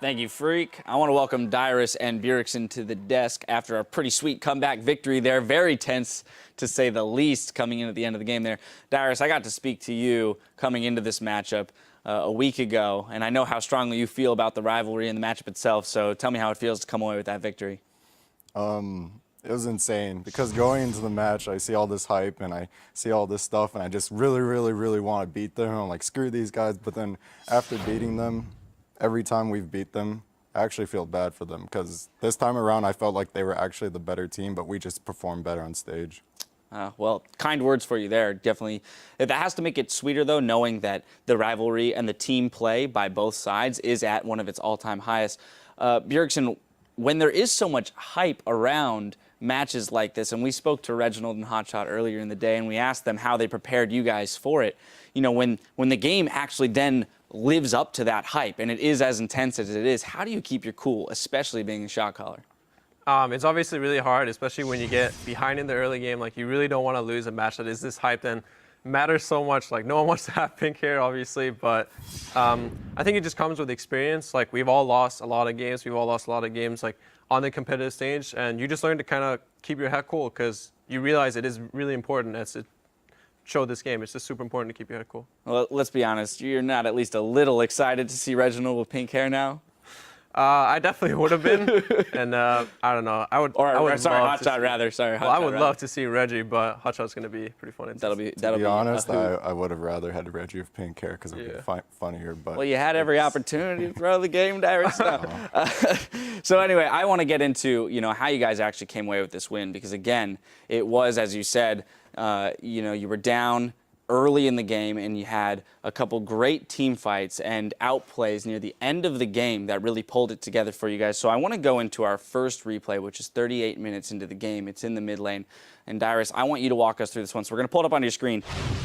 Thank you, Freak. I want to welcome Dyrus and Bjergsen to the desk after a pretty sweet comeback victory there. Very tense, to say the least, coming in at the end of the game there. Dyrus, I got to speak to you coming into this matchup a week ago, and I know how strongly you feel about the rivalry and the matchup itself, so tell me how it feels to come away with that victory. It was insane because going into the match, I see all this hype and I see all this stuff, and I just really want to beat them. I'm like, screw these guys. But then after beating them, every time we've beat them, I actually feel bad for them because this time around I felt like they were actually the better team, but we just performed better on stage. Well, kind words for you there, definitely. That has to make it sweeter, though, knowing that the rivalry and the team play by both sides is at one of its all-time highest. Bjergsen, when there is so much hype around matches like this, and we spoke to Reginald and Hotshot earlier in the day, and we asked them how they prepared you guys for it. You know, when the game actually then lives up to that hype, and it is as intense as it is, how do you keep your cool, especially being a shot caller? It's obviously really hard, especially when you get behind in the early game. Like, you really don't want to lose a match that is this hyped and matters so much. Like, no one wants to have pink hair, obviously, but I think it just comes with experience. Like, we've all lost a lot of games. We've all lost a lot of games, like, on the competitive stage, and you just learn to kind of keep your head cool because you realize it is really important as to show this game. It's just super important to keep your head cool. Well, let's be honest. You're not at least a little excited to see Reginald with pink hair now? I definitely would have been, and I don't know. I would Hotshot rather. Sorry, well, I would love to see Reggie, but Hotshot's going to be pretty funny. That'll be to be honest, I would have rather had Reggie with pink hair because it would be funnier. But well, you had every opportunity to throw the game, Dyrus. So anyway, I want to get into how you guys actually came away with this win because again, it was, as you said, you were down early in the game, and you had a couple great team fights and outplays near the end of the game that really pulled it together for you guys. So I want to go into our first replay, which is 38 minutes into the game. It's in the mid lane. And Dyrus, I want you to walk us through this one. So we're going to pull it up on your screen.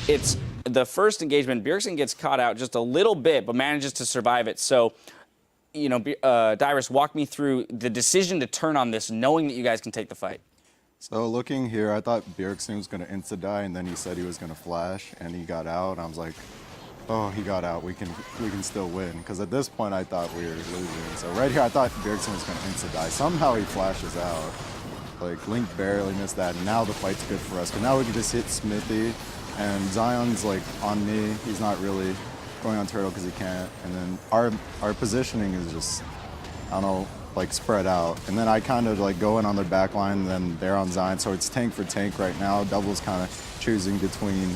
It's the first engagement. Bjergsen gets caught out just a little bit, but manages to survive it. So, Dyrus, walk me through the decision to turn on this, knowing that you guys can take the fight. So looking here, I thought Bjergsen was going to insta-die, and then he said he was going to flash, and he got out. I was like, oh, he got out. We can still win. Because at this point, I thought we were losing. So right here, I thought Bjergsen was going to insta-die. Somehow he flashes out. Like, Link barely missed that, and now the fight's good for us. Because now we can just hit Smithy, and Zion's, like, on me. He's not really going on Turtle because he can't. And then our positioning is just, I don't know, like spread out, and then I kind of like go in on their back line, and then they're on Zion, so it's tank for tank right now. Double's kind of choosing between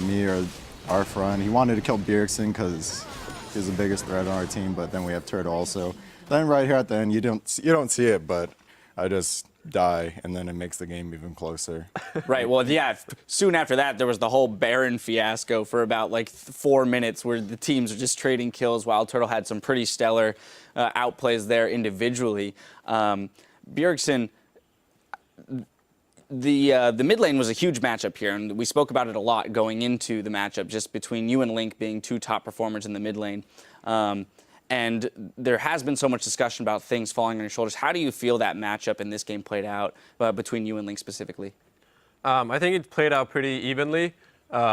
me or our front. He wanted to kill Bjergsen because he's the biggest threat on our team, but then we have Turtle also. Then right here at the end, you don't see it, but I just die, and then it makes the game even closer. Right, well, yeah, soon after that, there was the whole Baron fiasco for about like 4 minutes where the teams were just trading kills while Turtle had some pretty stellar outplays there individually. Bjergsen, the mid lane was a huge matchup here, and we spoke about it a lot going into the matchup, just between you and Link being two top performers in the mid lane. And there has been so much discussion about things falling on your shoulders. How do you feel that matchup in this game played out between you and Link specifically? I think it played out pretty evenly.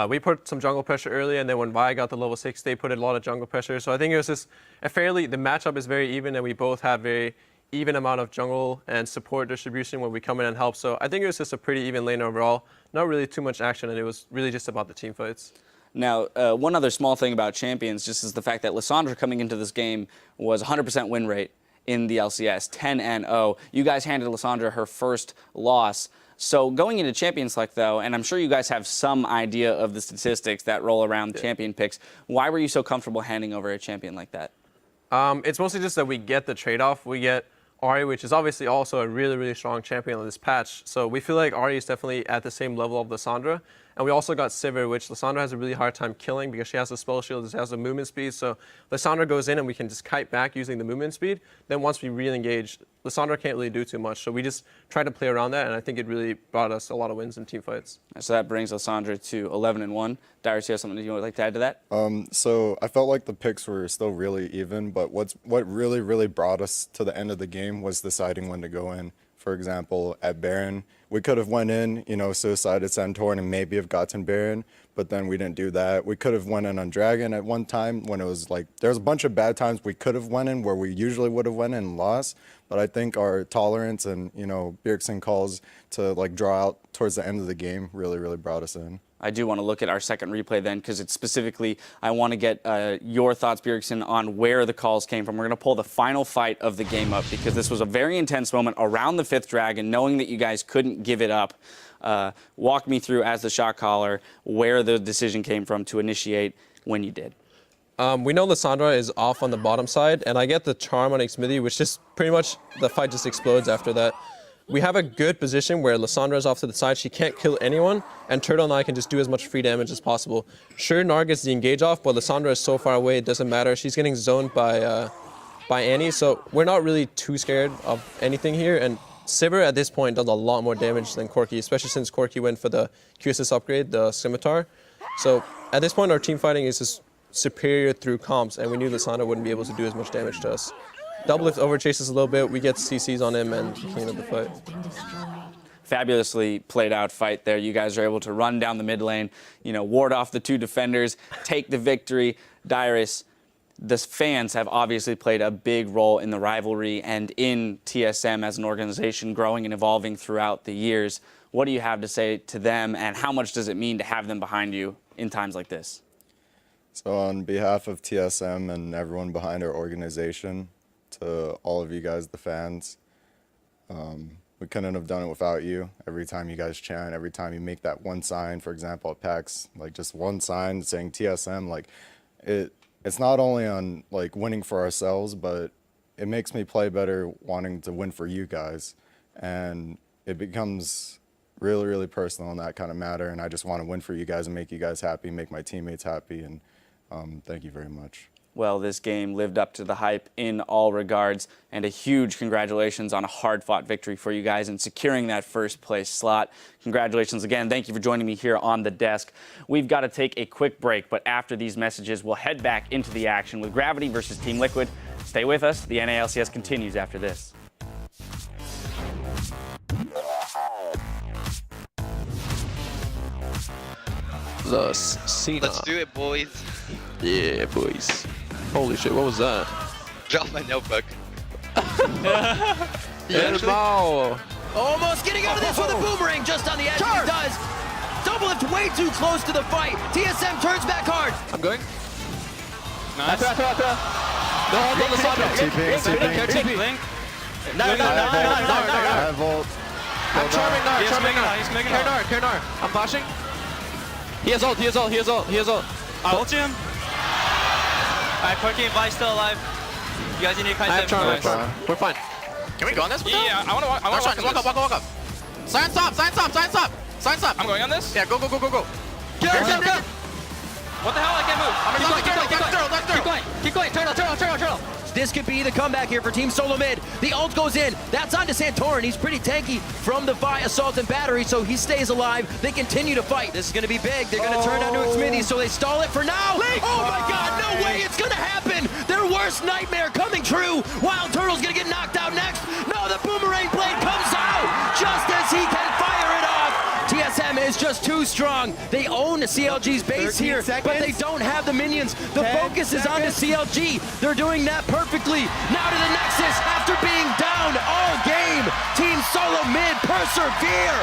We put some jungle pressure early, and then when Vi got the level 6, they put a lot of jungle pressure. So I think it was just the matchup is very even, and we both have very even amount of jungle and support distribution when we come in and help. So I think it was just a pretty even lane overall. Not really too much action, and it was really just about the team fights. Now, one other small thing about Champions just is the fact that Lissandra coming into this game was 100% win rate in the LCS, 10-0. You guys handed Lissandra her first loss. So going into Champion Select, though, and I'm sure you guys have some idea of the statistics that roll around champion picks, why were you so comfortable handing over a champion like that? It's mostly just that we get the trade-off. We get Ahri, which is obviously also a really strong champion on this patch. So we feel like Ahri is definitely at the same level of Lissandra. And we also got Sivir, which Lissandra has a really hard time killing because she has a spell shield, she has a movement speed. So Lissandra goes in and we can just kite back using the movement speed. Then once we re-engage, Lissandra can't really do too much. So we just try to play around that, and I think it really brought us a lot of wins in team fights. So that brings Lissandra to 11-1. Dyrus, you have something you would like to add to that? So I felt like the picks were still really even, but what really brought us to the end of the game was deciding when to go in. for example, at Baron, we could have went in, you know, suicided Santorin and maybe have gotten Baron, but then we didn't do that. We could have went in on Dragon at one time when it was like, there's a bunch of bad times we could have went in where we usually would have went in and lost, but I think our tolerance and, you know, Bjergsen calls to like draw out towards the end of the game really, really brought us in. I do want to look at our second replay then, because it's specifically, I want to get your thoughts, Bjergsen, on where the calls came from. We're going to pull the final fight of the game up, because this was a very intense moment around the 5th Dragon, knowing that you guys couldn't give it up. Walk me through, as the shot caller, where the decision came from to initiate when you did. We know Lissandra is off on the bottom side, and I get the charm on Xmithie, which just pretty much the fight just explodes after that. We have a good position where Lissandra is off to the side. She can't kill anyone, and Turtle and I can just do as much free damage as possible. Sure, Nar gets the engage off, but Lissandra is so far away, it doesn't matter. She's getting zoned by Annie, so we're not really too scared of anything here. And Sivir at this point does a lot more damage than Corki, especially since Corki went for the QSS upgrade, the Scimitar. So at this point, our team fighting is just superior through comps, and we knew Lissandra wouldn't be able to do as much damage to us. Doublelift overchases a little bit, we get CCs on him and clean up the fight. Fabulously played out fight there. You guys are able to run down the mid lane, you know, ward off the 2 defenders, take the victory. Dyrus, the fans have obviously played a big role in the rivalry and in TSM as an organization growing and evolving throughout the years. What do you have to say to them, and how much does it mean to have them behind you in times like this? So on behalf of TSM and everyone behind our organization, to all of you guys, the fans, we couldn't have done it without you. Every time you guys chant, every time you make that one sign, for example, at PAX, like just one sign saying TSM, like it's not only on like winning for ourselves, but it makes me play better wanting to win for you guys. And it becomes really, really personal in that kind of matter. And I just want to win for you guys and make you guys happy, make my teammates happy. And thank you very much. Well, this game lived up to the hype in all regards, and a huge congratulations on a hard-fought victory for you guys in securing that first place slot. Congratulations again. Thank you for joining me here on the desk. We've got to take a quick break, but after these messages, we'll head back into the action with Gravity versus Team Liquid. Stay with us. The NALCS continues after this. The Cena. Let's do it, boys. Yeah, boys. Holy shit, what was that? Drop my notebook. Wow. Almost getting out of this with a boomerang just on the edge. He does. Doublelift way too close to the fight. TSM turns back hard. I'm going. Nice. No, hold on the side. Link. No. I have ult. I'm charming Nar, He's making Nar. Care Nar. I'm flashing. He has ult. I'll ult him. Alright, Corki and Vi still alive. You guys need to kite I have charm. them. We're fine. Can we go on this? Yeah, I want to walk on this. Walk up. Sign stop. I'm going on this? Yeah, go. What the hell? I can't move. Keep going. Turtle. This could be the comeback here for Team Solo Mid. The ult goes in. That's onto Santorin. He's pretty tanky from the Vi Assault and Battery, so he stays alive. They continue to fight. This is going to be big. They're going to turn onto Xmithie, so they stall it for now. Oh my god, no way it's going to happen. Their worst nightmare coming true. Wild Turtle's going to get knocked out next. No, the boomerang blade comes out just as he can fire it off. TSM is just too strong. They own CLG's base here, but they don't have the minions. The focus is on the CLG. They're doing that perfectly. Now to the Nexus after being down all game. Team Solo Mid persevere.